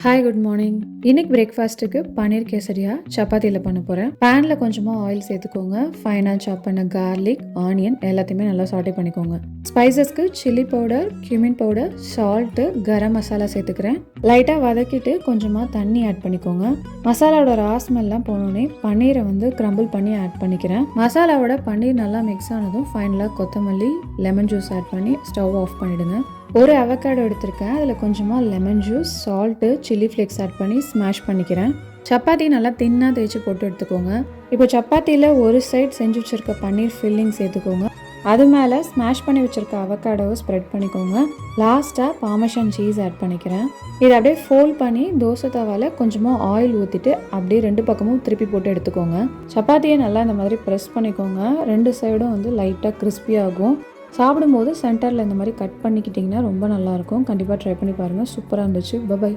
Hi good morning. இன்னைக்கு பிரேக்ஃபாஸ்ட்டுக்கு பன்னீர் கேசரியா சப்பாத்தியில் பண்ண போகிறேன். பேனில் கொஞ்சமாக ஆயில் சேர்த்துக்கோங்க. ஃபைனாக சாப் பண்ண கார்லிக், ஆனியன் எல்லாத்தையுமே நல்லா சாட்டே பண்ணிக்கோங்க. ஸ்பைசஸ்க்கு chilli powder, cumin powder, salt, garam masala சேர்த்துக்கிறேன். லைட்டாக வதக்கிட்டு கொஞ்சமாக தண்ணி ஆட் பண்ணிக்கோங்க. மசாலாவோட ராஸ்மெல்லாம் போனோடனே பன்னீரை கிரம்பிள் பண்ணி ஆட் பண்ணிக்கிறேன். மசாலாவோட பன்னீர் நல்லா மிக்ஸ் ஆனதும் ஃபைனலாக கொத்தமல்லி, லெமன் ஜூஸ் ஆட் பண்ணி ஸ்டவ் ஆஃப் பண்ணிவிடுங்க. ஒரு அவக்காடோ எடுத்திருக்கேன். அதில் கொஞ்சமாக lemon juice, salt, chilli flakes add பண்ணி ஸ்மாஷ் பண்ணிக்கிறேன். சப்பாத்தி நல்லா தின்னாக தேய்ச்சி போட்டு எடுத்துக்கோங்க. இப்போ சப்பாத்தியில் ஒரு சைட் செஞ்சு வச்சுருக்க பன்னீர் ஃபில்லிங் சேர்த்துக்கோங்க. அது மேலே ஸ்மாஷ் பண்ணி வச்சுருக்க அவக்காடோவை ஸ்ப்ரெட் பண்ணிக்கோங்க. லாஸ்ட்டாக பார்மேசன் சீஸ் ஆட் பண்ணிக்கிறேன். இதை அப்படியே ஃபோல்ட் பண்ணி தோசை தவாவில் கொஞ்சமாக ஆயில் ஊற்றிட்டு அப்படியே ரெண்டு பக்கமும் திருப்பி போட்டு எடுத்துக்கோங்க. சப்பாத்தியை நல்லா இந்த மாதிரி ப்ரெஸ் பண்ணிக்கோங்க. ரெண்டு சைடும் லைட்டாக கிறிஸ்பி ஆகும். சாப்பிடும்போது சென்டரில் இந்த மாதிரி கட் பண்ணிக்கிட்டிங்கன்னா ரொம்ப நல்லாயிருக்கும். கண்டிப்பாக ட்ரை பண்ணி பாருங்கள். சூப்பராக இருந்துச்சு. பை.